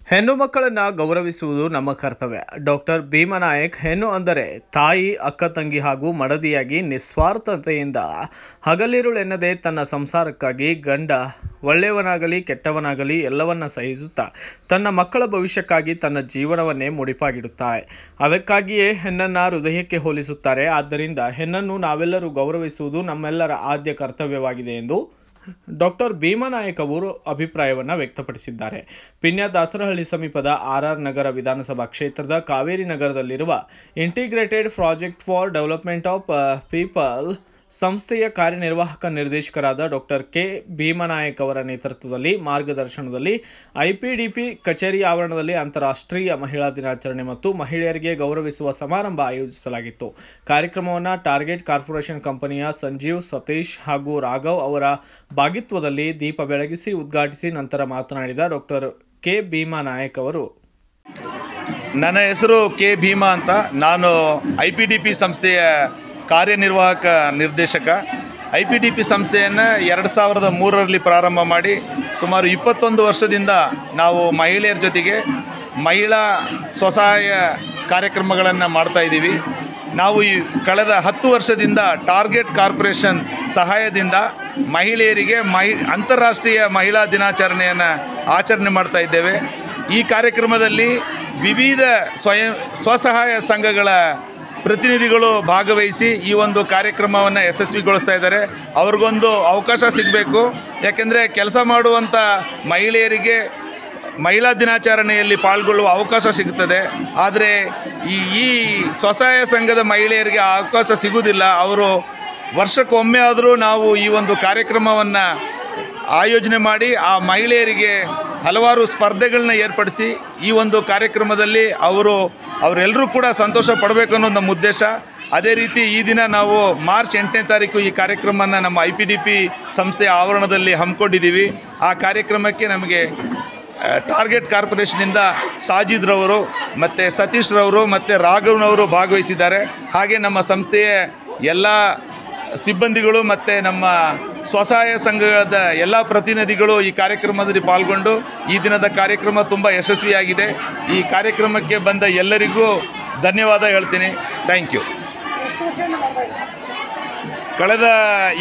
ಹೆಣ್ಣು ಮಕ್ಕಳನ್ನು ಗೌರವಿಸುವುದು ನಮ್ಮ ಕರ್ತವ್ಯ. ಡಾಕ್ಟರ್ ಭೀಮನಾಯಕ್. ಹೆಣ್ಣು ಅಂದರೆ ತಾಯಿ, ಅಕ್ಕ ತಂಗಿ ಹಾಗೂ ಮಡದಿಯಾಗಿ ನಿಸ್ವಾರ್ಥತೆಯಿಂದ ಹಗಲಿರುಳೆನ್ನದೆ ತನ್ನ ಸಂಸಾರಕ್ಕಾಗಿ ಗಂಡ ಒಳ್ಳೆಯವನಾಗಲಿ ಕೆಟ್ಟವನಾಗಲಿ ಎಲ್ಲವನ್ನ ಸಹಿಸುತ್ತಾ ತನ್ನ ಮಕ್ಕಳ ಭವಿಷ್ಯಕ್ಕಾಗಿ ತನ್ನ ಜೀವನವನ್ನೇ ಮುಡಿಪಾಗಿಡುತ್ತಾಳೆ. ಅದಕ್ಕಾಗಿಯೇ ಹೆಣ್ಣನ್ನು ಹೃದಯಕ್ಕೆ ಹೋಲಿಸುತ್ತಾರೆ. ಆದ್ದರಿಂದ ಹೆಣ್ಣನ್ನು ನಾವೆಲ್ಲರೂ ಗೌರವಿಸುವುದು ನಮ್ಮೆಲ್ಲರ ಆದ್ಯ ಕರ್ತವ್ಯವಾಗಿದೆ ಎಂದು ಡಾಕ್ಟರ್ ಭೀಮನಾಯಕ್ ಅವರು ಅಭಿಪ್ರಾಯವನ್ನು ವ್ಯಕ್ತಪಡಿಸಿದ್ದಾರೆ. ಪಿಣ್ಯ ದಾಸರಹಳ್ಳಿ ಸಮೀಪದ ಆರ್ ನಗರ ವಿಧಾನಸಭಾ ಕ್ಷೇತ್ರದ ಕಾವೇರಿ ನಗರದಲ್ಲಿರುವ integrated project for development of people ಸಂಸ್ಥೆಯ ಕಾರ್ಯನಿರ್ವಾಹಕ ನಿರ್ದೇಶಕರಾದ ಡಾಕ್ಟರ್ ಕೆ ಭೀಮನಾಯಕ್ ಅವರ ನೇತೃತ್ವದಲ್ಲಿ ಮಾರ್ಗದರ್ಶನದಲ್ಲಿ ಐಪಿಡಿಪಿ ಕಚೇರಿ ಆವರಣದಲ್ಲಿ ಅಂತಾರಾಷ್ಟ್ರೀಯ ಮಹಿಳಾ ದಿನಾಚರಣೆ ಮತ್ತು ಮಹಿಳೆಯರಿಗೆ ಗೌರವಿಸುವ ಸಮಾರಂಭ ಆಯೋಜಿಸಲಾಗಿತ್ತು. ಕಾರ್ಯಕ್ರಮವನ್ನು ಟಾರ್ಗೆಟ್ ಕಾರ್ಪೊರೇಷನ್ ಕಂಪನಿಯ ಸಂಜೀವ್, ಸತೀಶ್ ಹಾಗೂ ರಾಘವ್ ಅವರ ಭಾಗಿತ್ವದಲ್ಲಿ ದೀಪ ಬೆಳಗಿಸಿ ಉದ್ಘಾಟಿಸಿ ನಂತರ ಮಾತನಾಡಿದ ಡಾಕ್ಟರ್ ಕೆ ಭೀಮನಾಯಕ್ ಅವರು, ನನ್ನ ಹೆಸರು ಕೆ ಭೀಮಾ ಅಂತ. ನಾನು ಐಪಿಡಿಪಿ ಸಂಸ್ಥೆಯ ಕಾರ್ಯನಿರ್ವಾಹಕ ನಿರ್ದೇಶಕ. ಐಪಿಡಿಪಿ ಸಂಸ್ಥೆಯನ್ನು 2003ರಲ್ಲಿ ಪ್ರಾರಂಭ ಮಾಡಿ ಸುಮಾರು 21 ವರ್ಷದಿಂದ ನಾವು ಮಹಿಳೆಯರ ಜೊತೆಗೆ ಮಹಿಳಾ ಸ್ವಸಹಾಯ ಕಾರ್ಯಕ್ರಮಗಳನ್ನು ಮಾಡ್ತಾಯಿದ್ದೀವಿ. ನಾವು ಈ ಕಳೆದ 10 ವರ್ಷದಿಂದ ಟಾರ್ಗೆಟ್ ಕಾರ್ಪೊರೇಷನ್ ಸಹಾಯದಿಂದ ಮಹಿಳೆಯರಿಗೆ ಅಂತಾರಾಷ್ಟ್ರೀಯ ಮಹಿಳಾ ದಿನಾಚರಣೆಯನ್ನು ಆಚರಣೆ ಮಾಡ್ತಾ ಇದ್ದೇವೆ. ಈ ಕಾರ್ಯಕ್ರಮದಲ್ಲಿ ವಿವಿಧ ಸ್ವಸಹಾಯ ಸಂಘಗಳ ಪ್ರತಿನಿಧಿಗಳು ಭಾಗವಹಿಸಿ ಈ ಒಂದು ಕಾರ್ಯಕ್ರಮವನ್ನು ಯಶಸ್ವಿಗೊಳಿಸ್ತಾ ಇದ್ದಾರೆ. ಅವ್ರಿಗೊಂದು ಅವಕಾಶ ಸಿಗಬೇಕು. ಯಾಕೆಂದರೆ ಕೆಲಸ ಮಾಡುವಂಥ ಮಹಿಳೆಯರಿಗೆ ಮಹಿಳಾ ದಿನಾಚರಣೆಯಲ್ಲಿ ಪಾಲ್ಗೊಳ್ಳುವ ಅವಕಾಶ ಸಿಗುತ್ತದೆ. ಆದರೆ ಈ ಸ್ವಸಹಾಯ ಸಂಘದ ಮಹಿಳೆಯರಿಗೆ ಆ ಅವಕಾಶ ಸಿಗುವುದಿಲ್ಲ. ಅವರು ವರ್ಷಕ್ಕೊಮ್ಮೆ ಆದರೂ ನಾವು ಈ ಒಂದು ಕಾರ್ಯಕ್ರಮವನ್ನು ಆಯೋಜನೆ ಮಾಡಿ ಆ ಮಹಿಳೆಯರಿಗೆ ಹಲವಾರು ಸ್ಪರ್ಧೆಗಳನ್ನ ಏರ್ಪಡಿಸಿ ಈ ಒಂದು ಕಾರ್ಯಕ್ರಮದಲ್ಲಿ ಅವರೆಲ್ಲರೂ ಕೂಡ ಸಂತೋಷ ಪಡಬೇಕು ಅನ್ನೋದು ನಮ್ಮ ಉದ್ದೇಶ. ಅದೇ ರೀತಿ ಈ ದಿನ ನಾವು ಮಾರ್ಚ್ 8ನೇ ತಾರೀಕು ಈ ಕಾರ್ಯಕ್ರಮನ ನಮ್ಮ ಐಪಿಡಿಪಿ ಸಂಸ್ಥೆಯ ಆವರಣದಲ್ಲಿ ಹಮ್ಮಿಕೊಂಡಿದ್ದೀವಿ. ಆ ಕಾರ್ಯಕ್ರಮಕ್ಕೆ ನಮಗೆ ಟಾರ್ಗೆಟ್ ಕಾರ್ಪೊರೇಷನಿಂದ ಸಾಜಿದ್ರವರು ಮತ್ತು ಸತೀಶ್ರವರು ಮತ್ತು ರಾಘವ್ನವರು ಭಾಗವಹಿಸಿದ್ದಾರೆ. ಹಾಗೆ ನಮ್ಮ ಸಂಸ್ಥೆಯ ಎಲ್ಲ ಸಿಬ್ಬಂದಿಗಳು ಮತ್ತು ನಮ್ಮ ಸ್ವಸಹಾಯ ಸಂಘದ ಎಲ್ಲ ಪ್ರತಿನಿಧಿಗಳು ಈ ಕಾರ್ಯಕ್ರಮದಲ್ಲಿ ಪಾಲ್ಗೊಂಡು ಈ ದಿನದ ಕಾರ್ಯಕ್ರಮ ತುಂಬ ಯಶಸ್ವಿಯಾಗಿದೆ. ಈ ಕಾರ್ಯಕ್ರಮಕ್ಕೆ ಬಂದ ಎಲ್ಲರಿಗೂ ಧನ್ಯವಾದ ಹೇಳ್ತೀನಿ. Thank you. ಕಳೆದ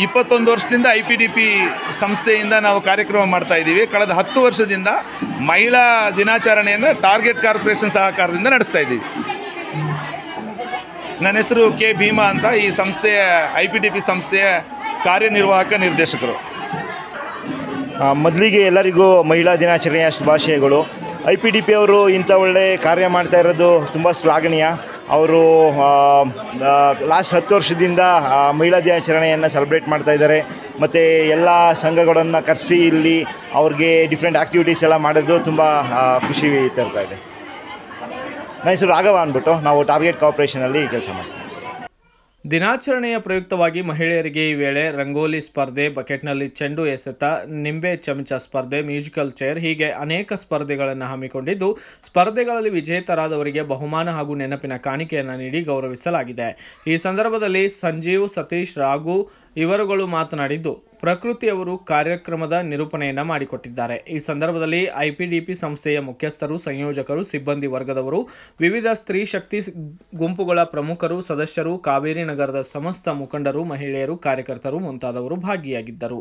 21 ವರ್ಷದಿಂದ ಐಪಿಡಿಪಿ ಸಂಸ್ಥೆಯಿಂದ ನಾವು ಕಾರ್ಯಕ್ರಮ ಮಾಡ್ತಾಯಿದ್ದೀವಿ. ಕಳೆದ 10 ವರ್ಷದಿಂದ ಮಹಿಳಾ ದಿನಾಚರಣೆಯನ್ನು ಟಾರ್ಗೆಟ್ ಕಾರ್ಪೊರೇಷನ್ ಸಹಕಾರದಿಂದ ನಡೆಸ್ತಾ ಇದ್ದೀವಿ. ನನ್ನ ಹೆಸರು ಕೆ ಭೀಮಾ ಅಂತ. ಈ ಸಂಸ್ಥೆಯ ಐಪಿಡಿಪಿ ಸಂಸ್ಥೆಯ ಕಾರ್ಯನಿರ್ವಾಹಕ ನಿರ್ದೇಶಕರು. ಮೊದಲಿಗೆ ಎಲ್ಲರಿಗೂ ಮಹಿಳಾ ದಿನಾಚರಣೆಯ ಶುಭಾಶಯಗಳು. ಐಪಿಡಿಪಿ ಅವರು ಇಂಥ ಒಳ್ಳೆ ಕಾರ್ಯ ಮಾಡ್ತಾ ಇರೋದು ತುಂಬ ಶ್ಲಾಘನೀಯ. ಅವರು ಲಾಸ್ಟ್ 10 ವರ್ಷದಿಂದ ಮಹಿಳಾ ದಿನಾಚರಣೆಯನ್ನು ಸೆಲೆಬ್ರೇಟ್ ಮಾಡ್ತಾ ಇದ್ದಾರೆ. ಮತ್ತು ಎಲ್ಲ ಸಂಘಗಳನ್ನು ಕರೆಸಿ ಇಲ್ಲಿ ಅವ್ರಿಗೆ ಡಿಫ್ರೆಂಟ್ ಆ್ಯಕ್ಟಿವಿಟೀಸ್ ಎಲ್ಲ ಮಾಡೋದು ತುಂಬ ಖುಷಿ ತರ್ತಾ ಇದೆ. ನನ್ನ ಹೆಸರು ರಾಘವ ಅಂದ್ಬಿಟ್ಟು. ನಾವು ಟಾರ್ಗೆಟ್ ಕಾರ್ಪೊರೇಷನಲ್ಲಿ ಕೆಲಸ ಮಾಡ್ತೀವಿ. ದಿನಾಚರಣೆಯ ಪ್ರಯುಕ್ತವಾಗಿ ಮಹಿಳೆಯರಿಗೆ ಈ ವೇಳೆ ರಂಗೋಲಿ ಸ್ಪರ್ಧೆ, ಬಕೆಟ್ನಲ್ಲಿ ಚೆಂಡು ಎಸೆತ, ನಿಂಬೆ ಚಮಚ ಸ್ಪರ್ಧೆ, ಮ್ಯೂಸಿಕಲ್ ಚೇರ್ ಹೀಗೆ ಅನೇಕ ಸ್ಪರ್ಧೆಗಳನ್ನು ಹಮ್ಮಿಕೊಂಡಿದ್ದು ಸ್ಪರ್ಧೆಗಳಲ್ಲಿ ವಿಜೇತರಾದವರಿಗೆ ಬಹುಮಾನ ಹಾಗೂ ನೆನಪಿನ ಕಾಣಿಕೆಯನ್ನು ನೀಡಿ ಗೌರವಿಸಲಾಗಿದೆ. ಈ ಸಂದರ್ಭದಲ್ಲಿ ಸಂಜೀವ್, ಸತೀಶ್, ರಾಘು ಇವರುಗಳು ಮಾತನಾಡಿದ್ದು ಪ್ರಕೃತಿಯವರು ಕಾರ್ಯಕ್ರಮದ ನಿರೂಪಣೆಯನ್ನು ಮಾಡಿಕೊಟ್ಟಿದ್ದಾರೆ. ಈ ಸಂದರ್ಭದಲ್ಲಿ ಐಪಿಡಿಪಿ ಸಂಸ್ಥೆಯ ಮುಖ್ಯಸ್ಥರು, ಸಂಯೋಜಕರು, ಸಿಬ್ಬಂದಿ ವರ್ಗದವರು, ವಿವಿಧ ಸ್ತ್ರೀ ಶಕ್ತಿ ಗುಂಪುಗಳ ಪ್ರಮುಖರು, ಸದಸ್ಯರು, ಕಾವೇರಿ ನಗರದ ಸಮಸ್ತ ಮುಖಂಡರು, ಮಹಿಳೆಯರು, ಕಾರ್ಯಕರ್ತರು ಮುಂತಾದವರು ಭಾಗಿಯಾಗಿದ್ದರು.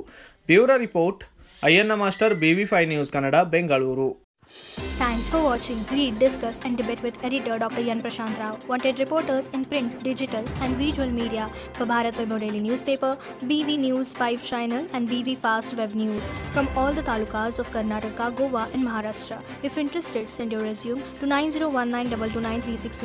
Bureau report, Ayyanna master, BV5 news Kannada, Bengaluru. Thanks for watching. Read, discuss and debate with editor Dr. Yan Prashant Rao. Wanted reporters in print, digital and visual media for Bharat Vaibhav Daily Newspaper, BV News 5 Channel and BV Fast Web News from all the talukas of Karnataka, Goa and Maharashtra. If interested, send your resume to 9019229369.